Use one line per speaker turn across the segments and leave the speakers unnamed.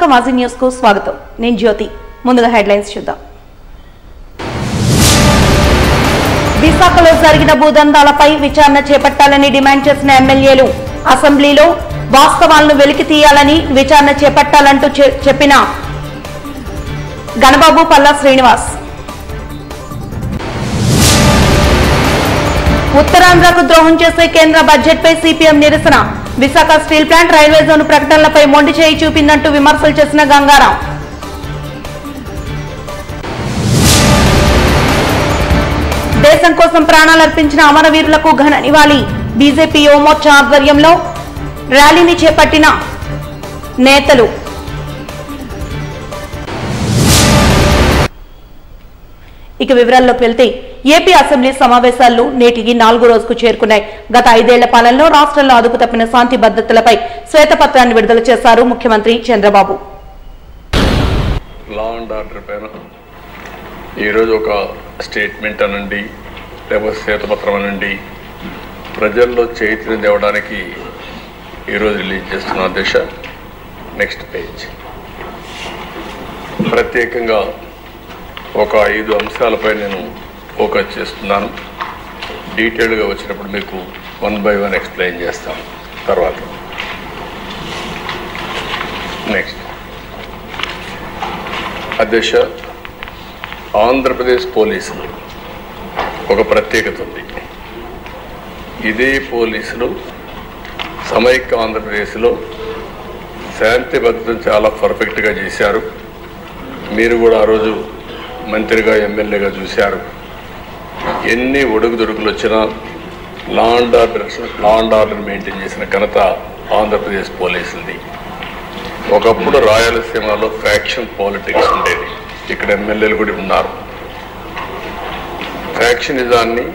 విశాఖ మాజీ న్యూస్ కు స్వాగతం. నేను జ్యోతి. ముందుగా హెడ్లైన్స్ చూద్దాం. విశాఖలో జరిగిన భూదందాలపై విచారణ చేపట్టాలని డిమాండ్ చేసిన ఎమ్మెల్యేలు అసెంబ్లీలో వాస్తవాలను వెలికి తీయాలని విచారణ చేపట్టాలంటూ చెప్పిన గణబాబు పల్లా శ్రీనివాస్. ఉత్తరాంధ్రకు ద్రోహం చేసే కేంద్ర బడ్జెట్ పై సిపిఎం నిరసన. Visakha steel plant railway zone ప్రకటనలపై మొండి చేయి చూపిందంటూ విమర్శలు చేసిన గంగారాం. దేశం కోసం ప్రాణాలర్పించిన అమరవీరులకు ఘన నివాళి. బీజేపీ యువమోర్చా ఆధ్వర్యంలో ర్యాలీని చేపట్టిన నేతలు. ఇక వివరాల్లోకి వెళ్తే ఏపీ అసెంబ్లీ సమావేశాలు నేటికి 4వ రోజుకు చేరుకున్నాయి. గత 5 ఏళ్ల పాలనలో రాష్ట్రంలో అదుపు తప్పిన శాంతి భద్రతలపై శ్వేతపత్రాన్ని విడుదల చేశారు ముఖ్యమంత్రి చంద్రబాబు.
లా అండ్ ఆర్డర్ పైన ఈరోజు ఒక స్టేట్మెంట్ అనండి, లేకపోతే శ్వేతపత్రం అనండి, ప్రజల్లో చైతన్యం తేవడానికి ఈరోజు రిలీజ్ చేస్తున్న దిశ. నెక్స్ట్ పేజ్ ప్రత్యేకంగా ఒక 5 అంశాలపై నేను ఫోకస్ చేస్తున్నాను. డీటెయిల్గా వచ్చినప్పుడు మీకు 1 by 1 ఎక్స్ప్లెయిన్ చేస్తాను. తర్వాత నెక్స్ట్ అధ్యక్ష, ఆంధ్రప్రదేశ్ పోలీసులు ఒక ప్రత్యేకత ఉంది. ఇదే పోలీసులు సమైక్య ఆంధ్రప్రదేశ్లో శాంతి భద్రతను చాలా పర్ఫెక్ట్గా చేశారు. మీరు కూడా ఆ రోజు మంత్రిగా ఎమ్మెల్యేగా చూశారు. ఎన్ని ఒడుగుదొడుకులు వచ్చినా లా అండ్ ఆర్డర్ మెయింటైన్ చేసిన ఘనత ఆంధ్రప్రదేశ్ పోలీసులది. ఒకప్పుడు రాయలసీమలో ఫ్యాక్షన్ పాలిటిక్స్ ఉండేది. ఇక్కడ ఎమ్మెల్యేలు కూడా ఉన్నారు. ఫ్యాక్షనిజాన్ని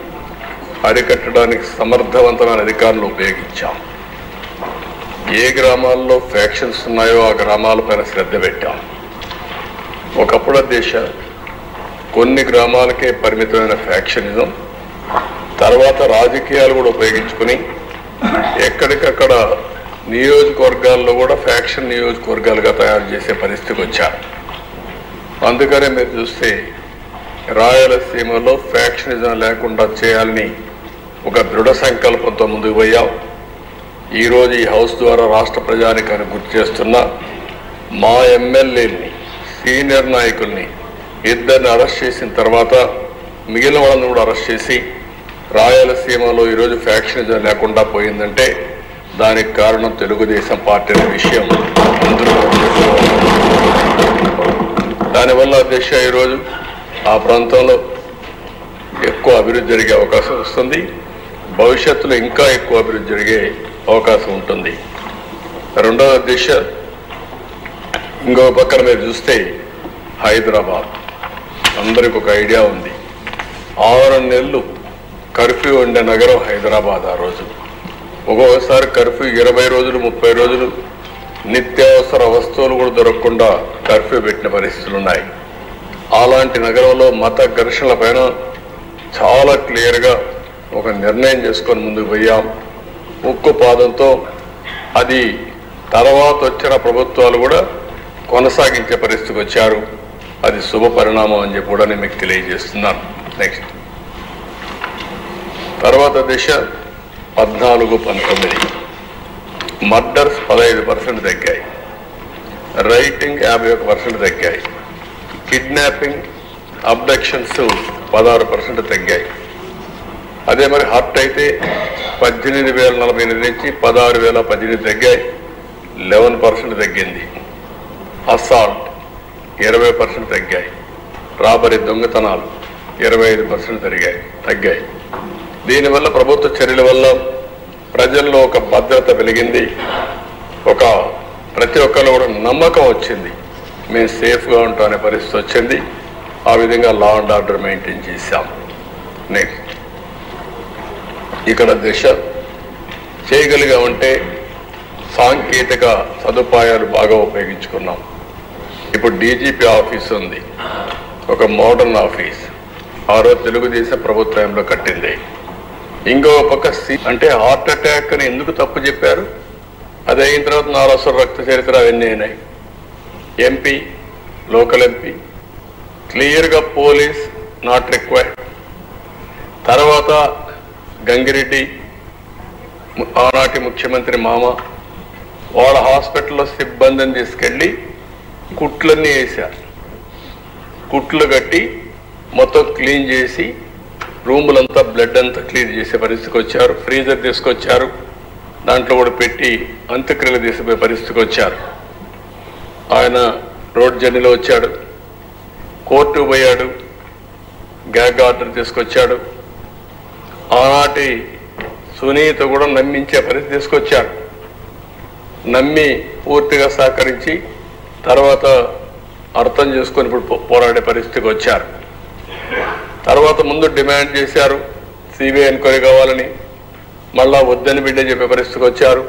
అరికట్టడానికి సమర్థవంతమైన అధికారులు ఉపయోగించాం. ఏ గ్రామాల్లో ఫ్యాక్షన్స్ ఉన్నాయో ఆ గ్రామాలపైన శ్రద్ధ పెట్టాం. ఒకప్పుడు దేశ కొన్ని గ్రామాలకే పరిమితమైన ఫ్యాక్షనిజం, తర్వాత రాజకీయాలు కూడా ఉపయోగించుకుని ఎక్కడికక్కడ నియోజకవర్గాల్లో కూడా ఫ్యాక్షన్ నియోజకవర్గాలుగా తయారు చేసే పరిస్థితికి వచ్చారు. అందుకనే మీరు చూస్తే రాయలసీమలో ఫ్యాక్షనిజం లేకుండా చేయాలని ఒక దృఢ సంకల్పంతో ముందుకు పోయాం. ఈరోజు ఈ హౌస్ ద్వారా రాష్ట్ర ప్రజానికాన్ని గుర్తు చేస్తున్నా, మా ఎమ్మెల్యేని, సీనియర్ నాయకుల్ని 2 అరెస్ట్ చేసిన తర్వాత మిగిలిన వాళ్ళని కూడా అరెస్ట్ చేసి రాయలసీమలో ఈరోజు ఫ్యాక్షనిజం లేకుండా పోయిందంటే దానికి కారణం తెలుగుదేశం పార్టీ అనే విషయం అందరూ. దానివల్ల అధ్యక్ష ఈరోజు ఆ ప్రాంతంలో ఎక్కువ అభివృద్ధి జరిగే అవకాశం వస్తుంది. భవిష్యత్తులో ఇంకా ఎక్కువ అభివృద్ధి జరిగే అవకాశం ఉంటుంది. రెండవ అధ్యక్ష, ఇంకో పక్కన మీరు చూస్తే హైదరాబాద్ అందరికి ఒక ఐడియా ఉంది. 6 నెలలు కర్ఫ్యూ ఉండే నగరం హైదరాబాద్. ఆ రోజు ఒక్కొక్కసారి కర్ఫ్యూ 20 రోజులు 30 రోజులు నిత్యావసర వస్తువులు కూడా దొరకకుండా కర్ఫ్యూ పెట్టిన పరిస్థితులు ఉన్నాయి. అలాంటి నగరంలో మత ఘర్షణల పైన చాలా క్లియర్గా ఒక నిర్ణయం చేసుకొని ముందుకు పోయాం. ఉక్కు పాదంతో అది తర్వాత వచ్చిన ప్రభుత్వాలు కూడా కొనసాగించే పరిస్థితికి వచ్చారు. అది శుభ పరిణామం అని చెప్పి కూడా నేను మీకు తెలియజేస్తున్నాను. నెక్స్ట్ తర్వాత దిశ 14-19 మర్డర్స్ 15% తగ్గాయి, రైటింగ్ 51% తగ్గాయి, కిడ్నాపింగ్ అబ్డక్షన్స్ 16% తగ్గాయి. అదే మరి హర్ట్ అయితే 18,048 నుంచి 16,018 తగ్గాయి, 11% తగ్గింది. అసాల్ట్ 20% తగ్గాయి, రాబరీ దొంగతనాలు 25% తగ్గాయి. దీనివల్ల ప్రభుత్వ చర్యల వల్ల ప్రజల్లో ఒక భద్రత పెరిగింది. ప్రతి ఒక్కరిలో కూడా నమ్మకం వచ్చింది, మేము సేఫ్గా ఉంటామనే పరిస్థితి వచ్చింది. ఆ విధంగా లా అండ్ ఆర్డర్ మెయింటైన్ చేశాం. నెక్స్ట్ ఇక్కడ దిశ చేయగలిగామంటే సాంకేతిక సదుపాయాలు బాగా ఉపయోగించుకున్నాం. ఇప్పుడు డీజీపీ ఆఫీస్ ఉంది, ఒక మోడర్న్ ఆఫీస్. ఆ రోజు తెలుగుదేశం ప్రభుత్వంలో కట్టింది. ఇంకో పక్క అంటే హార్ట్ అటాక్ అని ఎందుకు తప్పు చెప్పారు, అది అయిన తర్వాత నారాసుర రక్త చరిత్ర అవన్నీ అయినాయి. ఎంపీ, లోకల్ ఎంపీ, క్లియర్గా పోలీస్ నాట్ రిక్వైర్డ్. తర్వాత గంగిరెడ్డి, ఆనాటి ముఖ్యమంత్రి మామ, వాళ్ళ హాస్పిటల్లో సిబ్బందిని తీసుకెళ్ళి కుట్లన్నీ వేశారు. కుట్లు కట్టి మొత్తం క్లీన్ చేసి రూములంతా బ్లడ్ అంతా క్లీన్ చేసే పరిస్థితికి వచ్చారు. ఫ్రీజర్ తీసుకొచ్చారు, దాంట్లో కూడా పెట్టి అంత్యక్రియలు తీసిపోయే పరిస్థితికి వచ్చారు. ఆయన రోడ్ జర్నీలో వచ్చాడు, కోర్టు పోయాడు, గ్యాగ్ ఆర్డర్ తీసుకొచ్చాడు. ఆనాటి సునీత కూడా నమ్మించే పరిస్థితి తీసుకొచ్చాడు. నమ్మి పూర్తిగా సహకరించి తర్వాత అర్థం చేసుకొని ఇప్పుడు పోరాడే పరిస్థితికి వచ్చారు. తర్వాత ముందు డిమాండ్ చేశారు సిబిఐ ఎంక్వైరీ కావాలని, మళ్ళా వద్దని బిడ్డ చెప్పే పరిస్థితికి వచ్చారు.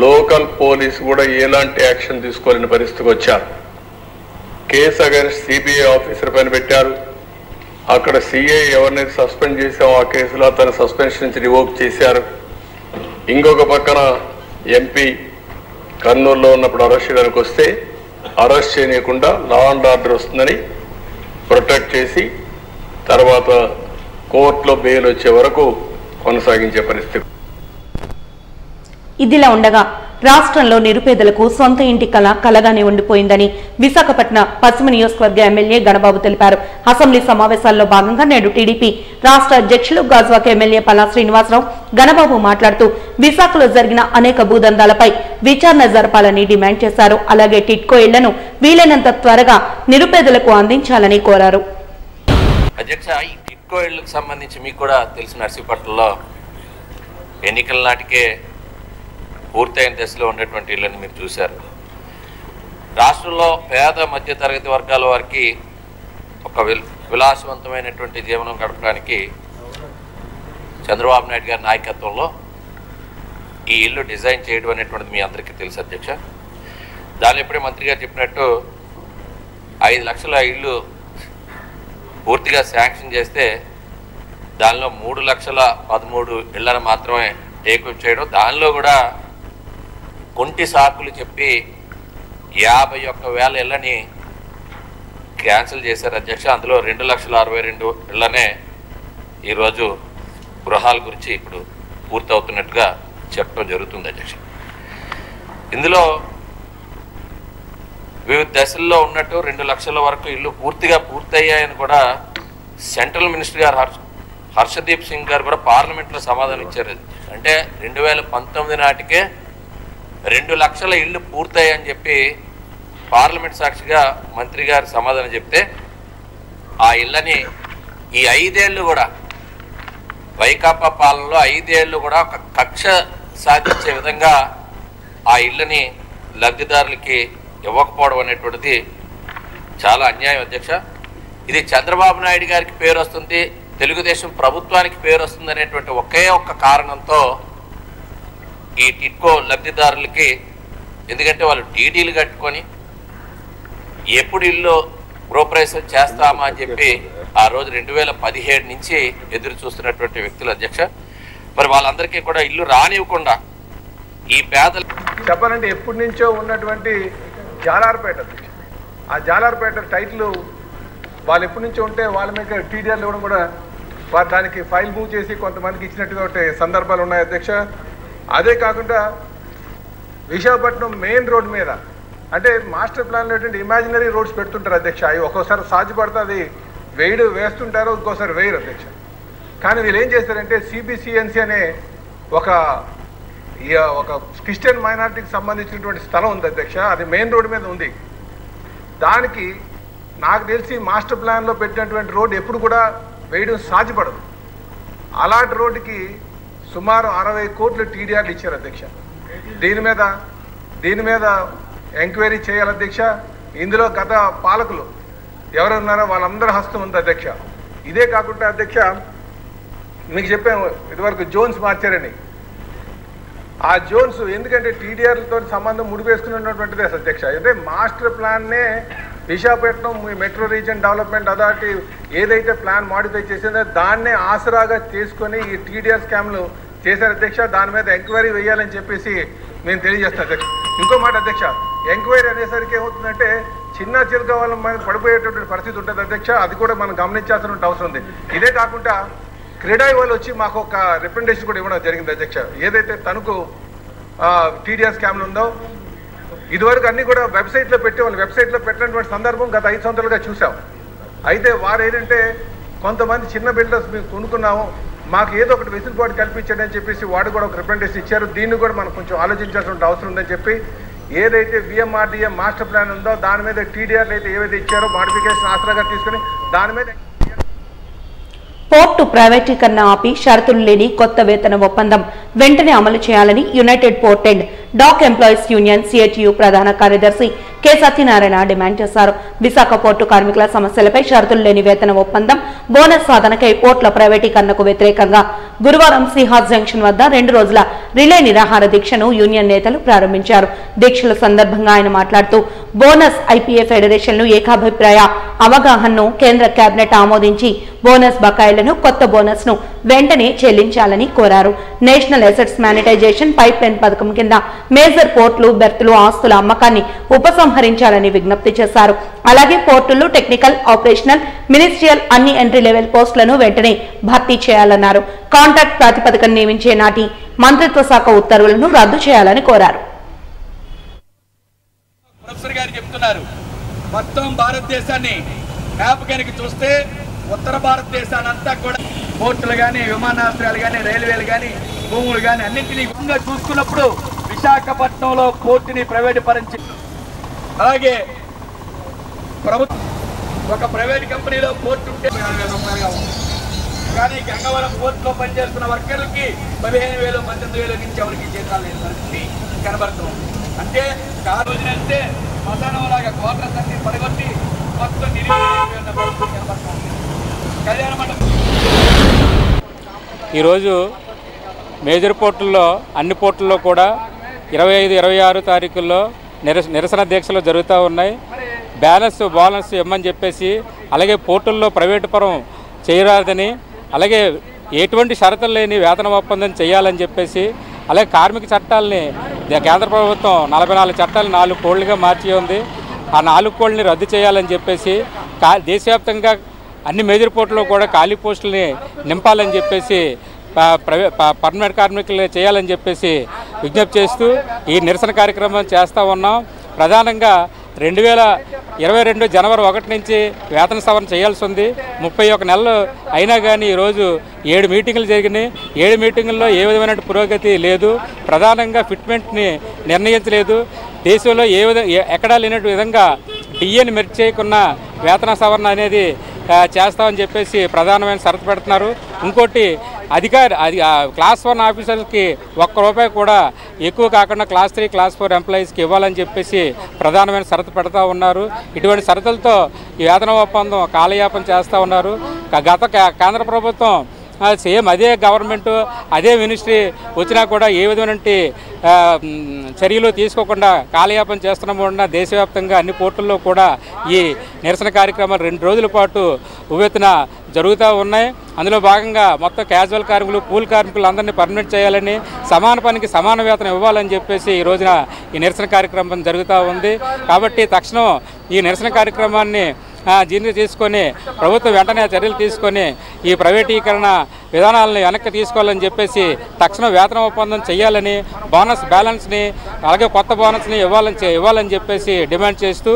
లోకల్ పోలీసు కూడా ఎలాంటి యాక్షన్ తీసుకోలేని పరిస్థితికి వచ్చారు. కేసు అగైన్స్ సిబిఐ ఆఫీసర్ పైన పెట్టారు. అక్కడ సిఐ ఎవరినైతే సస్పెండ్ చేసామో ఆ కేసులో తన సస్పెన్షన్ నుంచి రివోక్ చేశారు. ఇంకొక పక్కన ఎంపీ కర్నూలులో ఉన్నప్పుడు అరెస్ట్ చేయడానికి వస్తే అరెస్ట్ చేయకుండా లా అండ్ ఆర్డర్ వస్తుందని ప్రొటెక్ట్ చేసి తర్వాత కోర్టులో బెయిల్ వచ్చే వరకు కొనసాగించే పరిస్థితి.
ఇదిలా ఉండగా రాష్ట్రంలో నిరుపేదలకు సొంత ఇంటి కళ కలగానే ఉండిపోయిందని విశాఖపట్నం పశ్చిమ నియోజకవర్గ ఎమ్మెల్యే గణబాబు తెలిపారు. అసెంబ్లీ సమావేశాల్లో భాగంగా నేడు టీడీపీ రాష్ట్ర అధ్యక్షులు గాజువాక ఎమ్మెల్యే పల్లా శ్రీనివాసరావు గణబాబు మాట్లాడుతూ విశాఖలో జరిగిన అనేక భూదందాలపై విచారణ జరపాలని డిమాండ్ చేశారు. అలాగే టిట్కో ఇళ్లను వీలైనంత త్వరగా నిరుపేదలకు అందించాలని కోరారు.
అధ్యక్ష, ఈ టిట్కో ఇళ్లకు సంబంధించి మీకు కూడా తెలిసిన నర్సీపట్నంలో ఎన్నికల నాటికే పూర్తయిన దశలో ఉన్నటువంటి ఇళ్లను మీరు చూశారు. రాష్ట్రంలో పేద మధ్యతరగతి వర్గాల వారికి ఒక విలాసవంతమైనటువంటి జీవనం గడపడానికి చంద్రబాబు నాయుడు గారి నాయకత్వంలో ఈ ఇల్లు డిజైన్ చేయడం అనేటువంటిది మీ అందరికీ తెలుసు అధ్యక్ష. దానిలో ఇప్పుడే మంత్రి గారు చెప్పినట్టు 5 లక్షల ఇల్లు పూర్తిగా శాంక్షన్ చేస్తే దానిలో 3,13,000 ఇళ్లను మాత్రమే టేకప్ చేయడం, దానిలో కూడా కొంటి సాకులు చెప్పి 51,000 ఇళ్లని క్యాన్సిల్ చేశారు అధ్యక్ష. అందులో 2,62,000 ఇళ్లనే ఈరోజు గృహాల గురించి ఇప్పుడు పూర్తవుతున్నట్టుగా చెప్పడం జరుగుతుంది అధ్యక్ష. ఇందులో వివిధ దశల్లో ఉన్నట్టు 2 లక్షల వరకు ఇల్లు పూర్తిగా పూర్తయ్యాయని కూడా సెంట్రల్ మినిస్టర్ గారు హర్షదీప్ సింగ్ గారు కూడా పార్లమెంట్లో సమాధానం ఇచ్చారు. అంటే 2019 నాటికే 2 లక్షల ఇళ్ళు పూర్తయ్యాయని చెప్పి పార్లమెంట్ సాక్షిగా మంత్రి గారు సమాధానం చెప్తే ఆ ఇళ్ళని ఈ 5 ఏళ్ళు కూడా వైకాపా పాలనలో 5 ఏళ్ళు కూడా ఒక కక్ష సాధించే విధంగా ఆ ఇళ్ళని లబ్ధిదారులకి ఇవ్వకపోవడం అనేటువంటిది చాలా అన్యాయం అధ్యక్ష. ఇది చంద్రబాబు నాయుడు గారికి పేరు వస్తుంది, తెలుగుదేశం ప్రభుత్వానికి పేరు వస్తుంది అనేటువంటి ఒకే ఒక్క కారణంతో ఈ టిట్కో లబ్ధిదారులకి, ఎందుకంటే వాళ్ళు టీడీలు కట్టుకొని ఎప్పుడు ఇల్లు గృహప్రవేశం చేస్తామా అని చెప్పి ఆ రోజు 2017 నుంచి ఎదురు చూస్తున్నటువంటి వ్యక్తులు అధ్యక్ష. మరి వాళ్ళందరికీ కూడా ఇల్లు రానివ్వకుండా ఈ పేదలు
చెప్పాలంటే ఎప్పటి నుంచో ఉన్నటువంటి జాలార్పేట, ఆ జాలార్పేట టైటిల్ వాళ్ళు ఎప్పటి నుంచో ఉంటే వాళ్ళ మీద టీడీఆర్లు ఇవ్వడం కూడా వారు దానికి ఫైల్ మూవ్ చేసి కొంతమందికి ఇచ్చినట్టుగా సందర్భాలు ఉన్నాయి అధ్యక్ష. అదే కాకుండా విశాఖపట్నం మెయిన్ రోడ్ మీద అంటే మాస్టర్ ప్లాన్లో ఇమాజినరీ రోడ్స్ పెడుతుంటారు అధ్యక్ష. అవి ఒక్కోసారి సాధ్యపడితే అది వేస్తుంటారు, ఇంకోసారి వేయరు అధ్యక్ష. కానీ వీళ్ళు ఏం చేస్తారంటే సిబిసిఎన్సి అనే ఒక క్రిస్టియన్ మైనారిటీకి సంబంధించినటువంటి స్థలం ఉంది అధ్యక్ష. అది మెయిన్ రోడ్ మీద ఉంది. దానికి నాకు తెలిసి మాస్టర్ ప్లాన్లో పెట్టినటువంటి రోడ్డు ఎప్పుడు కూడా వేయడం సాధ్యపడదు. అలాంటి రోడ్డుకి సుమారు 60 కోట్లు టీడీఆర్లు ఇచ్చారు అధ్యక్ష. దీని మీద ఎంక్వైరీ చేయాలి అధ్యక్ష. ఇందులో గత పాలకులు ఎవరున్నారో వాళ్ళందరి హస్తం ఉంది అధ్యక్ష. ఇదే కాకుండా అధ్యక్ష మీకు చెప్పాము ఇదివరకు జోన్స్ మార్చారని. ఆ జోన్స్ ఎందుకంటే టీడీఆర్లతో సంబంధం ముడిపేసుకున్నటువంటిదే అధ్యక్ష. అంటే మాస్టర్ ప్లాన్నే Visakhapatnam metro region development authority ఏదైతే ప్లాన్ మాడిఫై చేసిందో దాన్నే ఆసరాగా చేసుకొని ఈ టీడీఆర్ స్కామ్లు చేశారు అధ్యక్ష. దాని మీద ఎంక్వైరీ వేయాలని చెప్పేసి మేము తెలియజేస్తాం అధ్యక్ష. ఇంకో మాట అధ్యక్ష, ఎంక్వైరీ అనేసరికి ఏమవుతుందంటే చిన్న చిలుక వాళ్ళ మీద పడిపోయేటటువంటి పరిస్థితి ఉంటుంది అధ్యక్ష. అది కూడా మనం గమనించాల్సిన అవసరం ఉంది. ఇదే కాకుండా క్రీడాయి వాళ్ళు వచ్చి మాకు ఒక రిప్రజెంటేషన్ కూడా ఇవ్వడం జరిగింది అధ్యక్ష. ఏదైతే తనకు టీడీఆర్ స్కామ్లు ఉందో ఇదివరకు అన్ని కూడా వెబ్సైట్లో పెట్టి వాళ్ళు వెబ్సైట్లో పెట్టినటువంటి సందర్భం గత 5 సంవత్సరాలుగా చూసాం. అయితే వారు ఏంటంటే కొంతమంది చిన్న బిల్డర్స్ మేము కొనుక్కున్నాము, మాకు ఏదో ఒకటి వెసులుబాటు కల్పించండి అని చెప్పేసి వాడు కూడా ఒక రిప్రజెంటేషన్ ఇచ్చారు. దీన్ని కూడా మనం కొంచెం ఆలోచించాల్సిన అవసరం ఉందని చెప్పి ఏదైతే విఎంఆర్డీఏ మాస్టర్ ప్లాన్ ఉందో దాని మీద టీడీఆర్లు అయితే ఏవైతే ఇచ్చారో మాడిఫికేషన్ ఆసరాగా తీసుకుని దాని మీద
పోర్టు ప్రైవేటీకరణ ఆపి షరతులు లేని కొత్త వేతన ఒప్పందం వెంటనే అమలు చేయాలని united port and dock employees union CITU ప్రధాన కార్యదర్శి కె సత్యనారాయణ డిమాండ్ చేశారు. విశాఖ పోర్టు కార్మికుల సమస్యలపై షరతులు లేని వేతన ఒప్పందం, బోనస్ సాధనకై పోర్టుల ప్రైవేటీకరణకు వ్యతిరేకంగా గురువారం సిహాజ్ జంక్షన్ వద్ద 2 రోజుల రిలే నిరాహార దీక్షను యూనియన్ నేతలు ప్రారంభించారు. దీక్షల సందర్భంగా ఆయన మాట్లాడుతూ బోనస్ ఐపీఏ ఫెడరేషన్లు ఏకాభిప్రాయ అవగాహనను కేంద్ర కేబినెట్ ఆమోదించి బోనస్ బకాయిలను కొత్త బోనస్ ను వెంటనే చెల్లించాలని కోరారు. National assets monetisation pipeline పథకం కింద మేజర్ పోర్టులు, బెర్తులు, ఆస్తుల అమ్మకాన్ని ఉపసంహరించాలని విజ్ఞప్తి చేశారు. అలాగే పోర్టుల్లో టెక్నికల్, ఆపరేషనల్, మినిస్ట్రియల్ అన్ని ఎంట్రీ లెవెల్ పోస్టులను వెంటనే భర్తీ చేయాలన్నారు. కాంట్రాక్ట్ ప్రాతిపదికన నియమించే నాటి మంత్రిత్వ శాఖ ఉత్తర్వులను రద్దు చేయాలని కోరారు.
ప్రొఫెసర్ గారు చెప్తున్నారు, మొత్తం భారతదేశాన్ని మ్యాప్ కనుక చూస్తే ఉత్తర భారతదేశాన్ని అంతా కూడా పోర్టులు కానీ, విమానాశ్రయాలు కానీ, రైల్వేలు కానీ, భూములు కానీ అన్నింటినీ చూసుకున్నప్పుడు విశాఖపట్నంలో పోర్టుని ప్రైవేటు పరించి, అలాగే ప్రభుత్వం ఒక ప్రైవేట్ కంపెనీలో పోర్టు ఉంటే 40,000 రూపాయలుగా ఉంది. కానీ గంగవరం పోర్టులో పనిచేస్తున్న వర్కర్లకి 15,000, 18,000 నుంచి ఎవరికి జీతాలు లేని పరిస్థితి కనబడుతుంది. అంటే కారు అంటే మసానం లాగా క్వార్టర్స్ అన్ని పడగొట్టి మొత్తం నిరుపయోగమైన పరిస్థితి కనబడుతుంది. కళ్యాణ మండపం
ఈరోజు మేజర్ పోర్టుల్లో అన్ని పోర్టుల్లో కూడా 25, 26 తారీఖుల్లో నిరసన దీక్షలు జరుగుతూ ఉన్నాయి. బోనస్ ఇవ్వమని చెప్పేసి, అలాగే పోర్టుల్లో ప్రైవేటు పరం చేయరాదని, అలాగే ఎటువంటి షరతులు లేని వేతన ఒప్పందం చేయాలని చెప్పేసి, అలాగే కార్మిక చట్టాలని కేంద్ర ప్రభుత్వం 44 చట్టాలు 4 కోళ్లుగా మార్చి ఉంది. ఆ 4 కోళ్ళని రద్దు చేయాలని చెప్పేసి, దేశవ్యాప్తంగా అన్ని మేజర్ పోర్టులో కూడా ఖాళీ పోస్టులని నింపాలని చెప్పేసి, పర్మనెంట్ కార్మికులు చేయాలని చెప్పేసి విజ్ఞప్తి చేస్తూ ఈ నిరసన కార్యక్రమం చేస్తూ ఉన్నాం. ప్రధానంగా 2022 జనవరి 1 నుంచి వేతన సవరణ చేయాల్సి ఉంది. 31 నెలలు అయినా కానీ ఈరోజు 7 మీటింగులు జరిగినాయి. 7 మీటింగుల్లో ఏ విధమైన పురోగతి లేదు. ప్రధానంగా ఫిట్మెంట్ని నిర్ణయించలేదు. దేశంలో ఎక్కడా లేనట్టు విధంగా డిఏని మెర్జ్ చేయకున్న వేతన సవరణ అనేది చేస్తామని చెప్పేసి ప్రధానమైన షరతు పెడుతున్నారు. ఇంకోటి క్లాస్ 1 ఆఫీసర్లకి ₹1 కూడా ఎక్కువ కాకుండా క్లాస్ 3, క్లాస్ 4 ఎంప్లాయీస్కి ఇవ్వాలని చెప్పేసి ప్రధానమైన షరతు పెడతా ఉన్నారు. ఇటువంటి షరతులతో ఈ వేతన ఒప్పందం కాలయాపన చేస్తూ ఉన్నారు. గత కేంద్ర ప్రభుత్వం సేమ్ అదే గవర్నమెంటు, అదే మినిస్ట్రీ వచ్చినా కూడా ఏ విధమైన చర్యలు తీసుకోకుండా కాలయాపన చేస్తున్నామన్న దేశవ్యాప్తంగా అన్ని పోర్టుల్లో కూడా ఈ నిరసన కార్యక్రమాలు 2 రోజుల పాటు ఉవ్వెత్తున జరుగుతూ ఉన్నాయి. అందులో భాగంగా మొత్తం క్యాజువల్ కార్మికులు, పూల్ కార్మికులు అందరినీ పర్మనెంట్ చేయాలని, సమాన పనికి సమాన వేతనం ఇవ్వాలని చెప్పేసి ఈ రోజున ఈ నిరసన కార్యక్రమం జరుగుతూ ఉంది. కాబట్టి తక్షణం ఈ నిరసన కార్యక్రమాన్ని జీర్ణ తీసుకొని ప్రభుత్వం వెంటనే చర్యలు తీసుకొని ఈ ప్రైవేటీకరణ విధానాలను వెనక్కి తీసుకోవాలని చెప్పేసి తక్షణం వేతన ఒప్పందం చేయాలని, బోనస్ బ్యాలెన్స్ని అలాగే కొత్త బోనస్ని ఇవ్వాలని చెప్పేసి డిమాండ్ చేస్తూ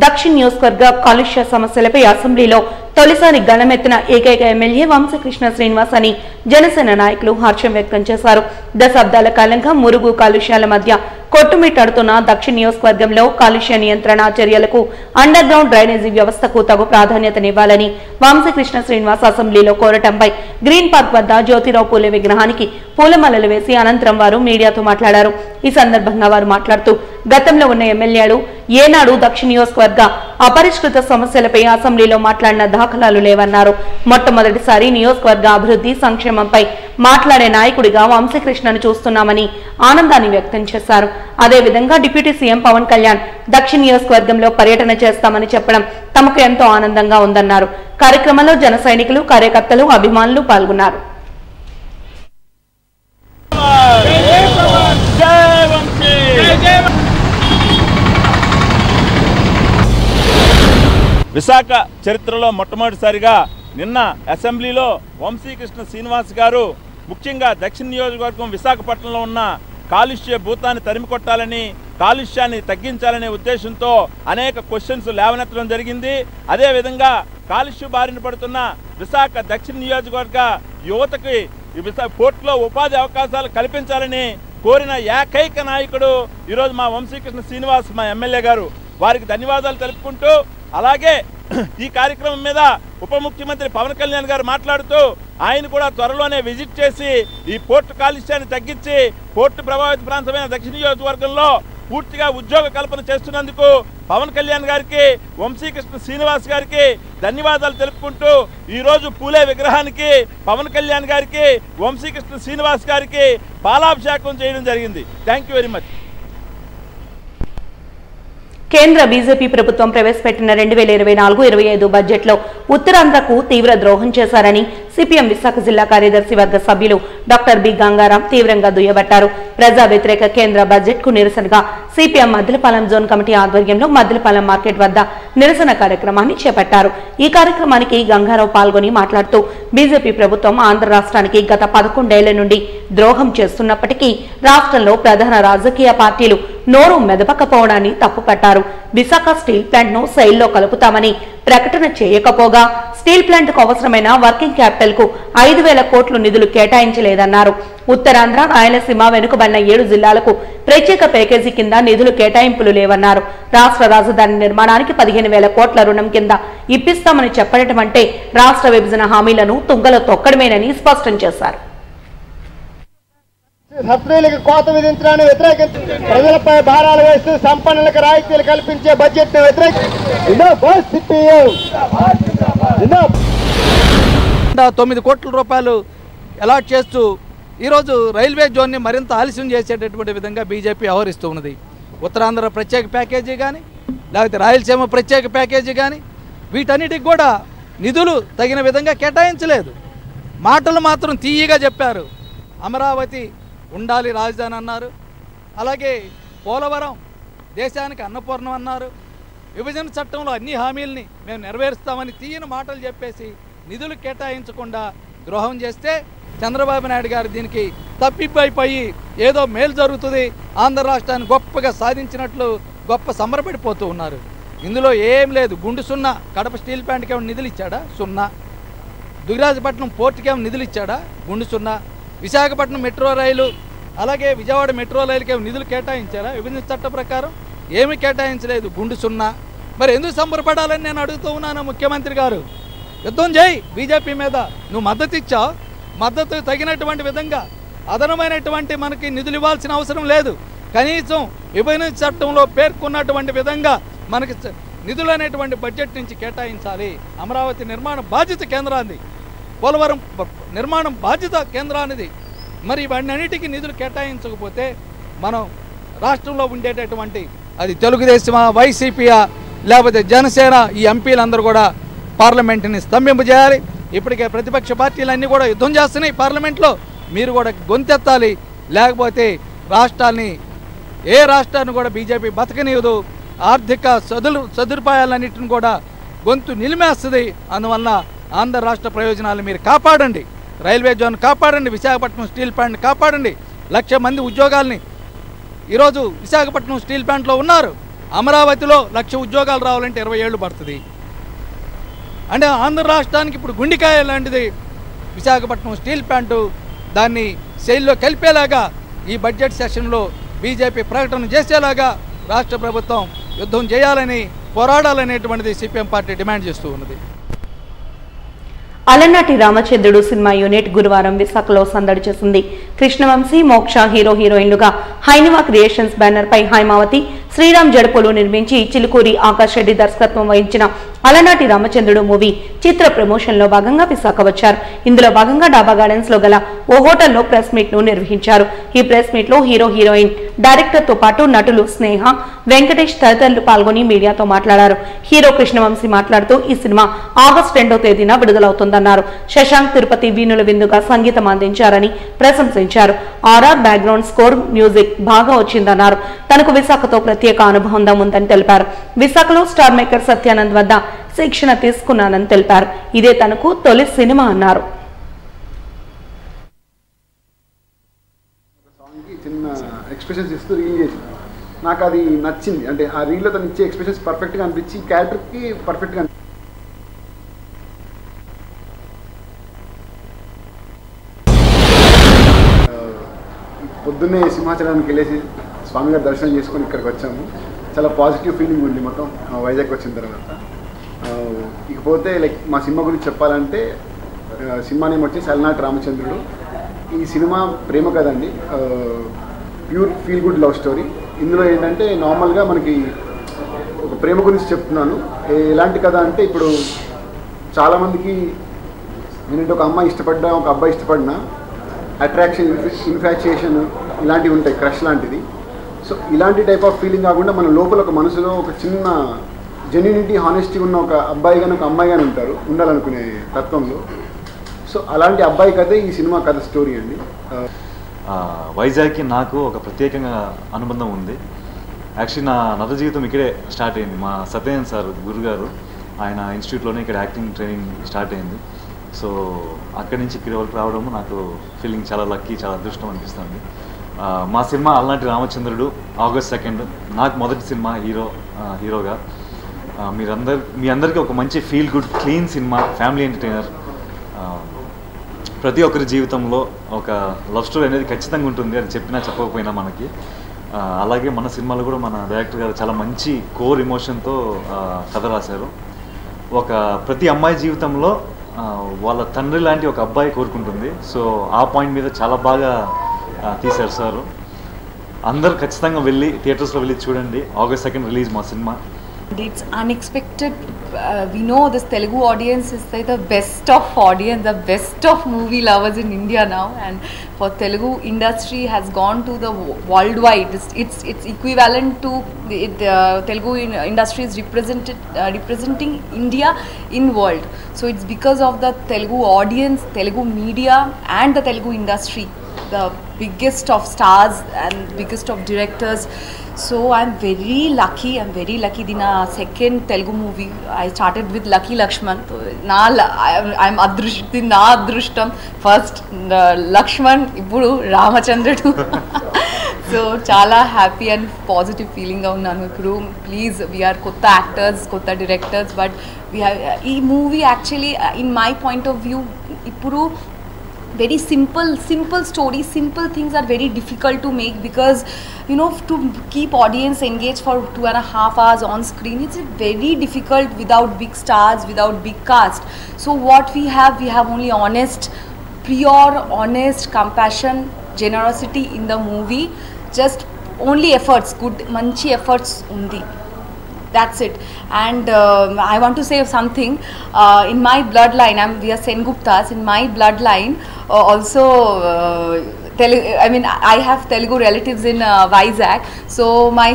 దక్షిణ నియోజకవర్గ కాలుష్య సమస్యలపై అసెంబ్లీలో తొలిసారి గళమెత్తిన ఏకైక ఎమ్మెల్యే వంశకృష్ణ శ్రీనివాస్ అని జనసేన నాయకులు హర్షం వ్యక్తం చేశారు. దశాబ్దాల కాలంగా మురుగు కాలుష్యాల మధ్య కొట్టుమిట్టాడుతున్న దక్షిణ నియోజకవర్గంలో కాలుష్య నియంత్రణ చర్యలకు అండర్ గ్రౌండ్ డ్రైనేజీ వ్యవస్థకు తగు ప్రాధాన్యతనివ్వాలని వంశకృష్ణ శ్రీనివాస్ అసెంబ్లీలో కోరటంపై గ్రీన్ పార్క్ వద్ద జ్యోతిరావు పూలే విగ్రహానికి పూలమాలలు వేసి అనంతరం వారు మీడియాతో మాట్లాడారు. ఈ సందర్భంగా వారు మాట్లాడుతూ గతంలో ఉన్న ఎమ్మెల్యేలు ఏనాడు దక్షిణ నియోజకవర్గ అపరిష్కృత సమస్యలపై అసెంబ్లీలో మాట్లాడిన దాఖలాలు లేవన్నారు. మొట్టమొదటిసారి నియోజకవర్గ అభివృద్ధి సంక్షేమంపై మాట్లాడే నాయకుడిగా వంశకృష్ణను చూస్తున్నామని ఆనందాన్ని వ్యక్తం చేశారు. అదేవిధంగా డిప్యూటీ సీఎం పవన్ కళ్యాణ్ దక్షిణ నియోజకవర్గంలో పర్యటన చేస్తామని చెప్పడం తమకు ఎంతో ఆనందంగా ఉందన్నారు. కార్యక్రమంలో జన సైనికులు, కార్యకర్తలు, అభిమానులు పాల్గొన్నారు.
జై వంశీ విశాఖ చరిత్రలో మొట్టమొదటిసారిగా నిన్న అసెంబ్లీలో వంశీకృష్ణ శ్రీనివాస్ గారు ముఖ్యంగా దక్షిణ నియోజకవర్గం విశాఖపట్నంలో ఉన్న కాలుష్య భూతాన్ని తరిమికొట్టాలని, కాలుష్యాన్ని తగ్గించాలనే ఉద్దేశంతో అనేక క్వశ్చన్స్ లేవనెత్తడం జరిగింది. అదేవిధంగా కాలుష్య బారిన పడుతున్న విశాఖ దక్షిణ నియోజకవర్గ యువతకి పోర్టులో ఉపాధి అవకాశాలు కల్పించాలని కోరిన ఏకైక నాయకుడు ఈరోజు మా వంశీకృష్ణ శ్రీనివాస్, మా ఎమ్మెల్యే గారు. వారికి ధన్యవాదాలు తెలుపుకుంటూ, అలాగే ఈ కార్యక్రమం మీద ఉప ముఖ్యమంత్రి పవన్ కళ్యాణ్ గారు మాట్లాడుతూ ఆయన కూడా త్వరలోనే విజిట్ చేసి ఈ పోర్టు కాలుష్యాన్ని తగ్గించి పోర్టు ప్రభావిత ప్రాంతమైన దక్షిణ నియోజకవర్గంలో పూర్తిగా ఉద్యోగ కల్పన చేస్తున్నందుకు పవన్ కళ్యాణ్ గారికి, వంశీకృష్ణ శ్రీనివాస్ గారికి ధన్యవాదాలు తెలుపుకుంటూ ఈరోజు పూలే విగ్రహానికి పవన్ కళ్యాణ్ గారికి, వంశీకృష్ణ శ్రీనివాస్ గారికి పాలాభిషేకం చేయడం జరిగింది. Thank you very much.
కేంద్ర బీజేపీ ప్రభుత్వం ప్రవేశపెట్టిన 2024-25 బడ్జెట్లో ఉత్తరాంధ్రకు తీవ్ర ద్రోహం చేశారని సిపిఎం విశాఖ జిల్లా కార్యదర్శి వర్గ సభ్యులు డాక్టర్ బి గంగారాం తీవ్రంగా దుయ్యబట్టారు. ప్రజా వ్యతిరేక కేంద్ర బడ్జెట్ కు నిరసనగా సిపిఎం మద్దిలపాలెం జోన్ కమిటీ ఆధ్వర్యంలో మద్దిలపాలెం మార్కెట్ వద్ద నిరసన కార్యక్రమాన్ని చేపట్టారు. ఈ కార్యక్రమానికి గంగారావు పాల్గొని మాట్లాడుతూ బీజేపీ ప్రభుత్వం ఆంధ్ర రాష్ట్రానికి గత 11 ఏళ్ల నుండి ద్రోహం చేస్తున్నప్పటికీ రాష్ట్రంలో ప్రధాన రాజకీయ పార్టీలు నోరు మెదపకపోవడాన్ని తప్పుపట్టారు. విశాఖ స్టీల్ ప్లాంట్ ను సెయిల్లో కలుపుతామని ప్రకటన చేయకపోగా స్టీల్ ప్లాంట్ కు అవసరమైన వర్కింగ్ క్యాపిటల్ కు 5,000 కోట్లు నిధులు కేటాయించలేదన్నారు. ఉత్తరాంధ్ర, రాయలసీమ వెనుకబడిన 7 జిల్లాలకు ప్రత్యేక ప్యాకేజీ కింద నిధులు కేటాయింపులు లేవన్నారు. రాష్ట్ర రాజధాని నిర్మాణానికి 15,000 కోట్ల రుణం కింద ఇప్పిస్తామని చెప్పడం అంటే రాష్ట్ర విభజన హామీలను తుంగలో తొక్కడమేనని స్పష్టం చేశారు.
సబ్సిడీలకు కోత విధించడాన్ని వ్యతిరేకించి ప్రజలపై భారాలు వేస్తూ సంపన్నులకు రాయితీలు కల్పించే బడ్జెట్ ను వ్యతిరేకించి
9 కోట్ల రూపాయలు అలాట్ చేస్తూ ఈరోజు రైల్వే జోన్ని మరింత ఆలస్యం చేసేటటువంటి విధంగా బీజేపీ వ్యవహరిస్తూ ఉన్నది. ఉత్తరాంధ్ర ప్రత్యేక ప్యాకేజీ కానీ, లేకపోతే రాయలసీమ ప్రత్యేక ప్యాకేజీ కానీ, వీటన్నిటికి కూడా నిధులు తగిన విధంగా కేటాయించలేదు. మాటలు మాత్రం తీయగా చెప్పారు. అమరావతి ఉండాలి రాజధాని అన్నారు. అలాగే పోలవరం దేశానికి అన్నపూర్ణం అన్నారు. విభజన చట్టంలో అన్ని హామీల్ని మేము నెరవేరుస్తామని తీయని మాటలు చెప్పేసి నిధులు కేటాయించకుండా ద్రోహం చేస్తే చంద్రబాబు నాయుడు గారు దీనికి తప్పిపోయి ఏదో మేలు జరుగుతుంది, ఆంధ్ర రాష్ట్రాన్ని గొప్పగా సాధించినట్లు గొప్ప సంబరపడిపోతూ ఉన్నారు. ఇందులో ఏం లేదు. గుండు సున్నా. కడప స్టీల్ ప్లాంట్కి ఏమైనా నిధులు ఇచ్చాడా? సున్నా. దుగ్గరాజపట్నం పోర్టుకి ఏమైనా నిధులు ఇచ్చాడా? గుండు సున్నా. విశాఖపట్నం మెట్రో రైలు, అలాగే విజయవాడ మెట్రో రైలుకి నిధులు కేటాయించారా? విభజన చట్ట ప్రకారం ఏమీ కేటాయించలేదు. గుండు సున్నా. మరి ఎందుకు సంబరపడాలని నేను అడుగుతూ ఉన్నాను. ముఖ్యమంత్రి గారు, యుద్ధం చేయి బీజేపీ మీద. నువ్వు మద్దతు ఇచ్చావు, మద్దతు తగినటువంటి విధంగా అదనమైనటువంటి మనకి నిధులు ఇవ్వాల్సిన అవసరం లేదు. కనీసం విభజన చట్టంలో పేర్కొన్నటువంటి విధంగా మనకి నిధులు అనేటువంటి బడ్జెట్ నుంచి కేటాయించాలి. అమరావతి నిర్మాణ బాధ్యత కేంద్రాన్ని, పోలవరం నిర్మాణం బాధ్యత కేంద్రానిది. మరి ఇవన్నిటికీ నిధులు కేటాయించకపోతే మనం రాష్ట్రంలో ఉండేటటువంటి అది తెలుగుదేశమా, వైసీపీయా, లేకపోతే జనసేన, ఈ ఎంపీలందరూ కూడా పార్లమెంటుని స్తంభింపజేయాలి. ఇప్పటికే ప్రతిపక్ష పార్టీలన్నీ కూడా యుద్ధం చేస్తున్నాయి పార్లమెంట్లో. మీరు కూడా గొంతెత్తాలి. లేకపోతే రాష్ట్రాన్ని, ఏ రాష్ట్రాన్ని కూడా బీజేపీ బతకనీయదు. ఆర్థిక సదుపాయాలన్నింటిని కూడా గొంతు నిలిమేస్తుంది. అందువల్ల ఆంధ్ర రాష్ట్ర ప్రయోజనాలు మీరు కాపాడండి. రైల్వే జోన్ కాపాడండి, విశాఖపట్నం స్టీల్ ప్లాంట్ కాపాడండి. 1,00,000 మంది ఉద్యోగాల్ని ఈరోజు విశాఖపట్నం స్టీల్ ప్లాంట్లో ఉన్నారు. అమరావతిలో 1,00,000 ఉద్యోగాలు రావాలంటే 20 ఏళ్ళు పడుతుంది. అంటే ఆంధ్ర రాష్ట్రానికి ఇప్పుడు గుండెకాయ లాంటిది విశాఖపట్నం స్టీల్ ప్లాంటు. దాన్ని శైలిలో కలిపేలాగా ఈ బడ్జెట్ సెషన్లో బీజేపీ ప్రకటన చేసేలాగా రాష్ట్ర ప్రభుత్వం యుద్ధం చేయాలని, పోరాడాలనేటువంటిది సిపిఎం పార్టీ డిమాండ్ చేస్తూ ఉన్నది.
అలనాటి రామచంద్రుడు సినిమా యూనిట్ గురువారం విశాఖలో సందడి చేసింది. కృష్ణవంశీ, మోక్ష హీరో హీరోయిన్లుగా హైనవా క్రియేషన్స్ బ్యానర్ పై హైమావతి, శ్రీరామ్ జడపోలు నిర్మించి చిలుకూరి ఆకాష్ రెడ్డి దర్శకత్వం వహించిన అలనాటి రామచంద్రుడు మూవీ చిత్ర ప్రమోషన్ లో భాగంగా విశాఖ వచ్చారు. ఇందులో భాగంగా డాబా గార్డెన్స్ లో గల ఓ హోటల్లో ప్రెస్ మీట్ ను నిర్వహించారు. ఈ ప్రెస్ మీట్ లో హీరో, హీరోయిన్, డైరెక్టర్ తో పాటు నటులు స్నేహ, వెంకటేష్ తదితరులు పాల్గొని మీడియాతో మాట్లాడారు. హీరో కృష్ణవంశీ మాట్లాడుతూ ఈ సినిమా ఆగస్టు 2వ తేదీన విడుదలవుతుందన్నారు. శశాంక్ తిరుపతి వీణుల విందుగా సంగీతం అందించారని ప్రశంసించారు. ఆర్ఆర్ బ్యాక్గ్రౌండ్ స్కోర్, మ్యూజిక్ బాగా వచ్చిందన్నారు. తనకు విశాఖతో ప్రత్యేక అనుబంధం ఉందని తెలిపారు. విశాఖలో స్టార్ మేకర్ సత్యానంద్ వద్ద శిక్షణ తీసుకున్నానని తెలిపారు. ఇదే తనకు తొలి సినిమా అన్నారు.
చిన్న ఎక్స్ప్రెషన్స్ ఇస్తూ రీల్ చేసి నాకు అది నచ్చింది. అంటే ఆ రీల్లో తను ఇచ్చే ఎక్స్ప్రెషన్స్ పర్ఫెక్ట్గా అనిపించి క్యారెక్టర్కి పర్ఫెక్ట్గా పొద్దున్నే సింహాచలానికి వెళ్ళేసి స్వామి గారి దర్శనం చేసుకొని ఇక్కడికి వచ్చాము. చాలా పాజిటివ్ ఫీలింగ్ ఉంది మొత్తం వైజాగ్ వచ్చిన తర్వాత. ఇకపోతే లైక్ మా సినిమా గురించి చెప్పాలంటే సినిమా నేమ్ వచ్చేసి అలనాటి రామచంద్రుడు. ఈ సినిమా ప్రేమ కదండి, pure feel good love story. ఇందులో ఏంటంటే నార్మల్గా మనకి ఒక ప్రేమ గురించి చెప్తున్నాను. ఎలాంటి కథ అంటే ఇప్పుడు చాలామందికి ఏంటంటే ఒక అమ్మాయి ఇష్టపడ్డా, ఒక అబ్బాయి ఇష్టపడినా అట్రాక్షన్, ఇన్ఫాచ్యుయేషన్ ఇలాంటివి ఉంటాయి, క్రష్ లాంటిది. సో ఇలాంటి టైప్ ఆఫ్ ఫీలింగ్ కాకుండా మన లోపల ఒక మనసులో ఒక చిన్న జెన్యూనిటీ, హానెస్టీ ఉన్న ఒక అబ్బాయి కానీ ఒక అమ్మాయి కానీ ఉండాలనుకునే తత్వంలో. సో అలాంటి అబ్బాయి కథే ఈ సినిమా కథ స్టోరీ అండి.
వైజాగ్కి నాకు ఒక ప్రత్యేకంగా అనుబంధం ఉంది. యాక్చువల్లీ నా నట జీవితం ఇక్కడే స్టార్ట్ అయింది. మా సత్యనారాయణ సార్ గురుగారు, ఆయన ఇన్స్టిట్యూట్లోనే ఇక్కడ యాక్టింగ్ ట్రైనింగ్ స్టార్ట్ అయింది. సో అక్కడి నుంచి ఇక్కడ వరకు రావడము నాకు ఫీలింగ్ చాలా లక్కీ, చాలా అదృష్టం అనిపిస్తుంది. మా సినిమా అలనాటి రామచంద్రుడు ఆగస్ట్ 2 నాకు మొదటి సినిమా హీరోగా. మీ అందరికీ ఒక మంచి feel good clean cinema, family entertainer. ప్రతి ఒక్కరి జీవితంలో ఒక లవ్ స్టోరీ అనేది ఖచ్చితంగా ఉంటుంది, అది చెప్పినా చెప్పకపోయినా మనకి. అలాగే మన సినిమాలో కూడా మన డైరెక్టర్ గారు చాలా మంచి కోర్ ఎమోషన్తో కథ రాశారు. ప్రతి అమ్మాయి జీవితంలో వాళ్ళ తండ్రి లాంటి ఒక అబ్బాయి కోరుకుంటుంది. సో ఆ పాయింట్ మీద చాలా బాగా తీశారు సార్. అందరు ఖచ్చితంగా వెళ్ళి థియేటర్స్లో వెళ్ళి చూడండి. ఆగస్ట్ 2 రిలీజ్ మా cinema.
It's unexpected. We know this Telugu audience is like the best of audience, the best of movie lovers in India now, and for Telugu industry has gone to the worldwide. It's equivalent to Telugu industry is representing India in world. So it's because of the Telugu audience, Telugu media, and the Telugu industry, the biggest of stars and biggest of directors. So I'm very lucky. Dina second Telugu movie. I started with Lucky Lakshman. I'm adrushtam. First Lakshman, ఇప్పుడు రామచంద్రుడు. So చాలా happy and positive ఫీలింగ్గా ఉన్నాను ఇప్పుడు. Please, we are కొత్త actors, కొత్త directors, but ఈ movie actually in my point of view ఇప్పుడు very simple stories, simple things are very difficult to make, because you know, to keep audience engaged for 2.5 hours on screen, it's very difficult without big stars, without big cast. So what we have only pure honest compassion, generosity in the movie, just only efforts, good manchi efforts undi. That's it. And I want to say something. In my bloodline, we are Senguptas. In my bloodline, also I have Telugu relatives in Vizag. So my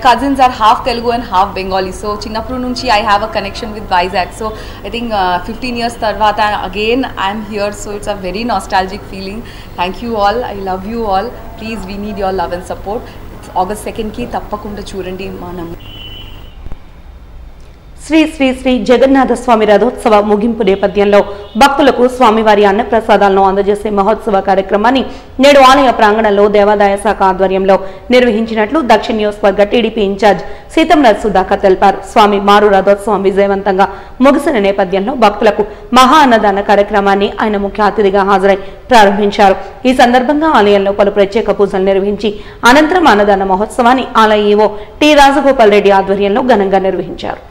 cousins are half Telugu and half Bengali. So Chinnapuru nunchi I have a connection with Vizag. So I think 15 years tarvata again I am here. So it's a very nostalgic feeling. Thank you all. I love you all. Please, we need your love and support. August 2 ki tappakunda chudandi manamu.
Shri Shri Shri Jagannatha Swamy రథోత్సవ ముగింపు నేపథ్యంలో భక్తులకు స్వామివారి అన్నప్రసాదాలను అందజేసే మహోత్సవ కార్యక్రమాన్ని నేడు ఆలయ ప్రాంగణంలో దేవాదాయ శాఖ ఆధ్వర్యంలో నిర్వహించినట్లు దక్షిణ నియోజకవర్గ టీడీపీ ఇన్ఛార్జ్ సీతంరాజ్ సుధాకర్ తెలిపారు. స్వామి మారు రథోత్సవం విజయవంతంగా ముగిసిన నేపథ్యంలో భక్తులకు మహా అన్నదాన కార్యక్రమాన్ని ఆయన ముఖ్య అతిథిగా హాజరై ప్రారంభించారు. ఈ సందర్భంగా ఆలయంలో పలు ప్రత్యేక పూజలు నిర్వహించి అనంతరం అన్నదాన మహోత్సవాన్ని ఆలయ ఈవో టి రాజగోపాల్ రెడ్డి ఆధ్వర్యంలో ఘనంగా నిర్వహించారు.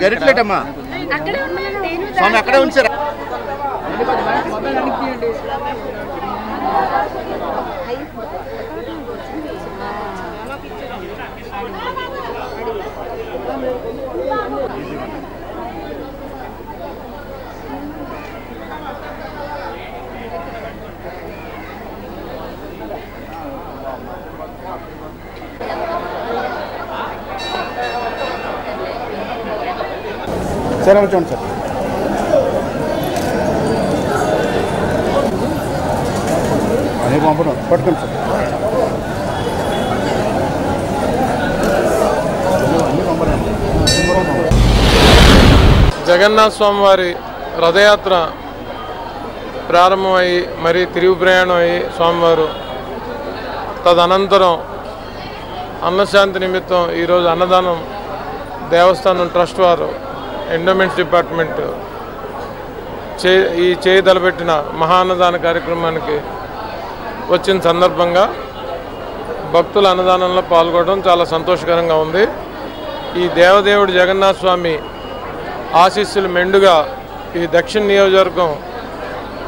గరిట్లేటమ్మా స్వామి అక్కడే ఉంచారా? సరే చూడండి సార్. అదే పంపడం పట్టుకోండి సార్.
జగన్నాథ స్వామి వారి రథయాత్ర ప్రారంభమయ్యి మరి తిరుగు ప్రయాణం అయ్యి స్వామివారు తదనంతరం అన్నశాంతి నిమిత్తం ఈరోజు అన్నదానం దేవస్థానం ట్రస్ట్ వారు ఎండోమెంట్స్ డిపార్ట్మెంట్ చేయి తలపెట్టిన మహాన్నదాన కార్యక్రమానికి వచ్చిన సందర్భంగా భక్తుల అన్నదానంలో పాల్గొనడం చాలా సంతోషకరంగా ఉంది. ఈ దేవదేవుడు జగన్నాథ స్వామి ఆశీస్సులు మెండుగా ఈ దక్షిణ నియోజకవర్గం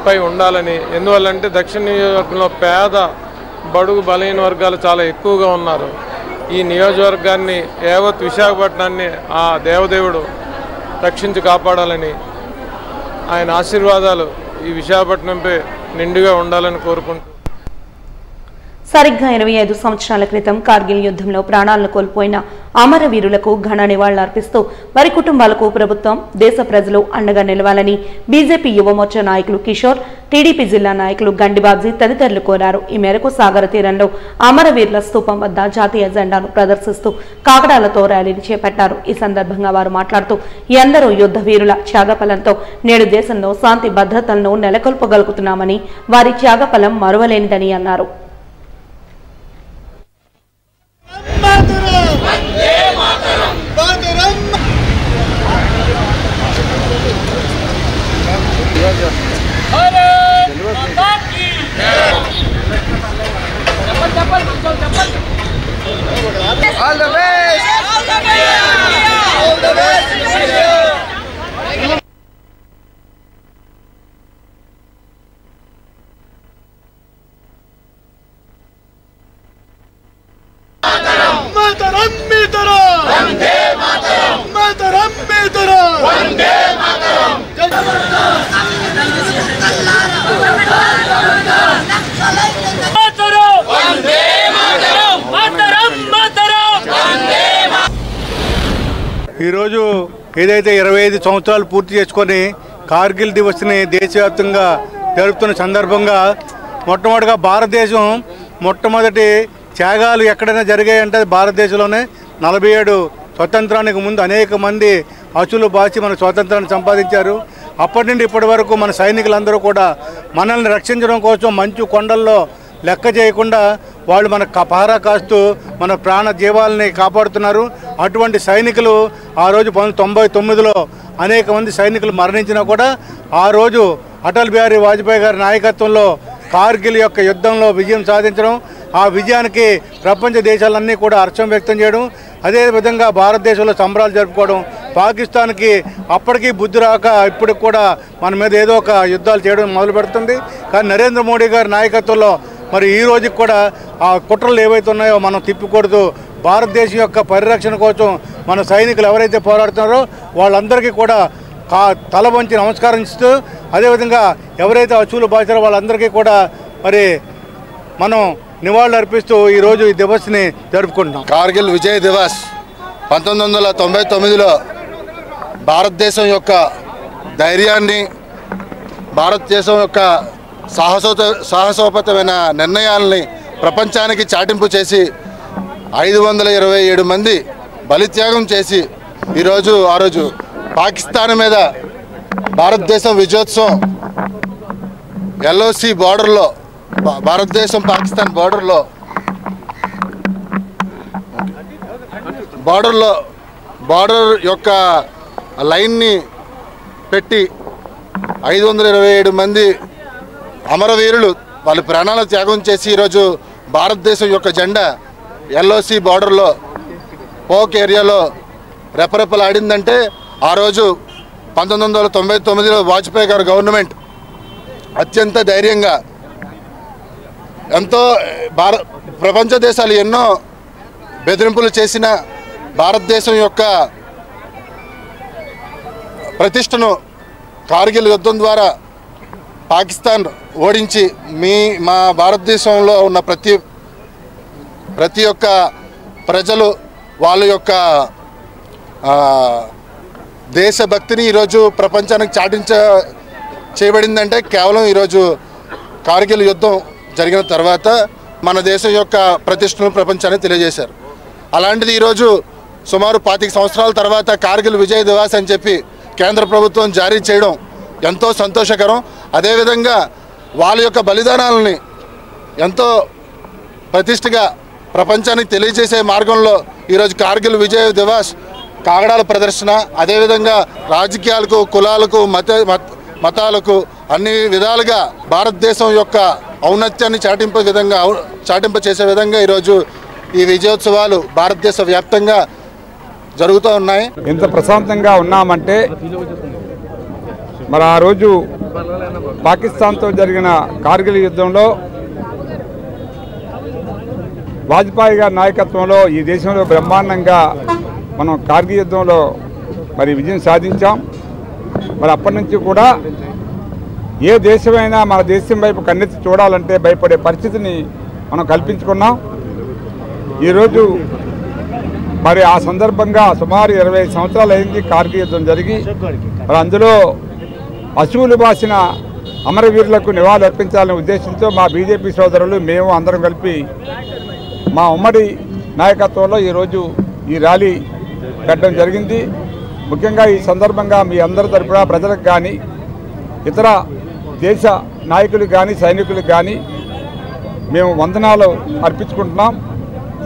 పై ఉండాలని, ఎందువల్లంటే దక్షిణ నియోజకవర్గంలో పేద బడుగు బలహీన వర్గాలు చాలా ఎక్కువగా ఉన్నారు. ఈ నియోజకవర్గాన్ని యావత్ విశాఖపట్నాన్ని ఆ దేవదేవుడు రక్షించి కాపాడాలని, ఆయన ఆశీర్వాదాలు ఈ విశాఖపట్నంపై నిండుగా ఉండాలని కోరుకుంటూ
సరిగ్గా 85 సంవత్సరాల క్రితం కార్గిల్ యుద్ధంలో ప్రాణాలను కోల్పోయిన అమరవీరులకు ఘన నివాళులర్పిస్తూ వారి కుటుంబాలకు ప్రభుత్వం, దేశ ప్రజలు అండగా నిలవాలని బీజేపీ యువమోర్చా నాయకులు కిషోర్, టీడీపీ జిల్లా నాయకులు గండిబాబ్జీ తదితరులు కోరారు. ఈ మేరకు సాగర తీరంలో అమరవీరుల స్తూపం వద్ద జాతీయ జెండాను ప్రదర్శిస్తూ కాగడాలతో ర్యాలీని చేపట్టారు. ఈ సందర్భంగా వారు మాట్లాడుతూ ఎందరో యుద్ధ వీరుల త్యాగఫలంతో నేడు దేశంలో శాంతి భద్రతలను నెలకొల్పగలుగుతున్నామని, వారి త్యాగఫలం మరువలేనిదని అన్నారు.
All the best! All the best! All the best! Mataram Mataram! Vande Mataram! Mataram Mataram! Vande Mataram! ఈరోజు ఏదైతే 25 సంవత్సరాలు పూర్తి చేసుకొని కార్గిల్ దివస్ని దేశవ్యాప్తంగా జరుపుతున్న సందర్భంగా మొట్టమొదటిగా భారతదేశం మొట్టమొదటి త్యాగాలు ఎక్కడైనా జరిగాయంటే భారతదేశంలోనే 47 స్వతంత్రానికి ముందు అనేక మంది అసులు బాచి మన స్వాతంత్రాన్ని సంపాదించారు. అప్పటి నుండి ఇప్పటి వరకు మన సైనికులందరూ కూడా మనల్ని రక్షించడం కోసం మంచు కొండల్లో లెక్క చేయకుండా వాళ్ళు మన పహారా కాస్తూ మన ప్రాణ జీవాలని కాపాడుతున్నారు. అటువంటి సైనికులు ఆ రోజు 1999లో అనేక మంది సైనికులు మరణించినా కూడా ఆ రోజు అటల్ బిహారీ వాజ్పేయి గారి నాయకత్వంలో కార్గిల్ యొక్క యుద్ధంలో విజయం సాధించడం, ఆ విజయానికి ప్రపంచ దేశాలన్నీ కూడా హర్షం వ్యక్తం చేయడం, అదేవిధంగా భారతదేశంలో సంబరాలు జరుపుకోవడం, పాకిస్తాన్కి అప్పటికీ బుద్ధి రాక ఇప్పటికి కూడా మన మీద ఏదో ఒక యుద్ధాలు చేయడం మొదలు పెడుతుంది. కానీ నరేంద్ర మోడీ గారి నాయకత్వంలో మరి ఈ రోజుకి కూడా ఆ కుట్రలు ఏవైతే ఉన్నాయో మనం తిప్పికూడదు. భారతదేశం యొక్క పరిరక్షణ కోసం మన సైనికులు ఎవరైతే పోరాడుతున్నారో వాళ్ళందరికీ కూడా తల వంచి నమస్కారం ఇస్తూ, అదేవిధంగా ఎవరైతే అసూలు బాచారో వాళ్ళందరికీ కూడా మరి మనం నివాళులు అర్పిస్తూ ఈరోజు ఈ దివస్ని జరుపుకుంటున్నాం.
కార్గిల్ విజయ్ దివస్ 1999లో భారతదేశం యొక్క ధైర్యాన్ని, భారతదేశం యొక్క సాహసోపేతమైన నిర్ణయాలని ప్రపంచానికి చాటింపు చేసి 527 మంది బలిత్యాగం చేసి ఈరోజు ఆ రోజు పాకిస్తాన్ మీద భారతదేశం విజయోత్సవం ఎల్ఓసి బార్డర్లో, భారతదేశం పాకిస్తాన్ బార్డర్ యొక్క లైన్ని పెట్టి 527 మంది అమరవీరులు వాళ్ళ ప్రాణాలు త్యాగం చేసి ఈరోజు భారతదేశం యొక్క జెండా ఎల్ఓసి బార్డర్లో పోక్ ఏరియాలో రెపరెపలాడిందంటే ఆ రోజు 1999లో వాజ్పేయి గారు గవర్నమెంట్ అత్యంత ధైర్యంగా ఎంతో ప్రపంచ దేశాలు ఎన్నో బెదిరింపులు చేసిన భారతదేశం యొక్క ప్రతిష్టను కార్గిల్ యుద్ధం ద్వారా పాకిస్తాన్ ఓడించి మా భారతదేశంలో ఉన్న ప్రతి ఒక్క ప్రజలు వాళ్ళ యొక్క దేశభక్తిని ఈరోజు ప్రపంచానికి చేయబడిందంటే కేవలం ఈరోజు కార్గిల్ యుద్ధం జరిగిన తర్వాత మన దేశం యొక్క ప్రతిష్టను ప్రపంచానికి తెలియజేశారు. అలాంటిది ఈరోజు సుమారు 25 సంవత్సరాల తర్వాత కార్గిల్ విజయ్ దివాస్ అని చెప్పి కేంద్ర ప్రభుత్వం జారీ చేయడం ఎంతో సంతోషకరం. అదేవిధంగా వాళ్ళ యొక్క బలిదానాలని ఎంతో ప్రతిష్టగా ప్రపంచానికి తెలియజేసే మార్గంలో ఈరోజు కార్గిల్ విజయ్ దివాస్ కాగడాల ప్రదర్శన, అదేవిధంగా రాజకీయాలకు, కులాలకు, మతాలకు అన్ని విధాలుగా భారతదేశం యొక్క ఔన్నత్యాన్ని చాటింప చేసే విధంగా ఈరోజు ఈ విజయోత్సవాలు భారతదేశ వ్యాప్తంగా జరుగుతూ ఉన్నాయి.
ఎంత ప్రశాంతంగా ఉన్నామంటే మరి ఆ రోజు పాకిస్తాన్తో జరిగిన కార్గిల్ యుద్ధంలో వాజ్పేయి గారి నాయకత్వంలో ఈ దేశంలో బ్రహ్మాండంగా మనం కార్గిల్ యుద్ధంలో మరి విజయం సాధించాం. మరి అప్పటి నుంచి కూడా ఏ దేశమైనా మన దేశం వైపు కన్నెత్తి చూడాలంటే భయపడే పరిస్థితిని మనం కల్పించుకున్నాం. ఈరోజు మరి ఆ సందర్భంగా సుమారు 25 సంవత్సరాలు అయింది కార్గిల్ యుద్ధం జరిగి. మరి అందులో అశువులు బాసిన అమరవీరులకు నివాళులు అర్పించాలనే ఉద్దేశంతో మా బీజేపీ సోదరులు మేము అందరం కలిపి మా ఉమ్మడి నాయకత్వంలో ఈరోజు ఈ ర్యాలీ పెట్టడం జరిగింది. ముఖ్యంగా ఈ సందర్భంగా మీ అందరి తరపున ప్రజలకు కానీ ఇతర దేశ నాయకులకు కానీ సైనికులకు కానీ మేము వందనాలు అర్పించుకుంటున్నాం.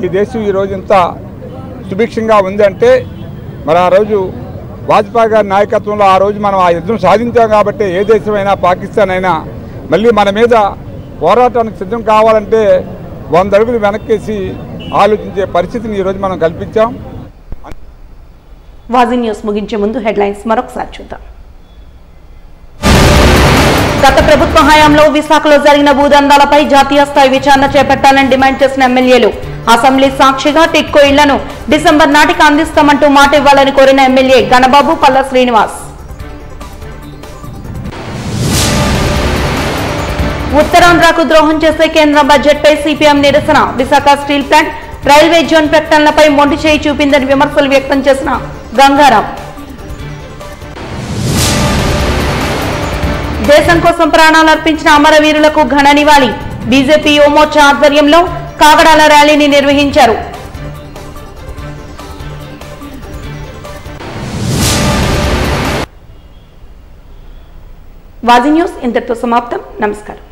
ఈ దేశం ఈరోజు ఇంత సుభిక్షంగా ఉంది అంటే మరి ఆ రోజు వాజ్పేయి గారి నాయకత్వంలో ఆ రోజు మనం ఆ యుద్ధం సాధించాం కాబట్టి ఏ దేశమైనా పాకిస్తాన్ అయినా మళ్ళీ మన మీద పోరాటానికి సిద్ధం కావాలంటే 100 అడుగులు వెనక్కేసి ఆలోచించే పరిస్థితిని ఈరోజు మనం కల్పించాం.
వాజీ న్యూస్ ముగించే ముందు హెడ్లైన్స్ మరొకసారి చూద్దాం. గత ప్రభుత్వ హయాంలో విశాఖలో జరిగిన భూదందాలపై జాతీయ స్థాయి విచారణ చేపట్టాలని డిమాండ్ చేసిన ఎమ్మెల్యేలు. అసెంబ్లీ సాక్షిగా టిట్కో ఇళ్లను డిసెంబర్ నాటికి అందిస్తామంటూ మాట ఇవ్వాలని కోరిన ఎమ్మెల్యే గణబాబు, పల్ల శ్రీనివాస్. ఉత్తరాంధ్రకు ద్రోహం చేసే కేంద్ర బడ్జెట్పై సిపిఎం నిరసన. Visakha steel plant, railway zone ప్రకటనలపై మొండి చేయి చూపిందని విమర్శలు వ్యక్తం చేసిన గంగారాం. దేశం కోసం ప్రాణాలు అర్పించిన అమరవీరులకు ఘన నివాళి. బీజేపీ యువమోర్చా ఆధ్వర్యంలో కాగడాల ర్యాలీని నిర్వహించారు. వాజీ న్యూస్ ఇంతటితో సమాప్తం. నమస్కారం.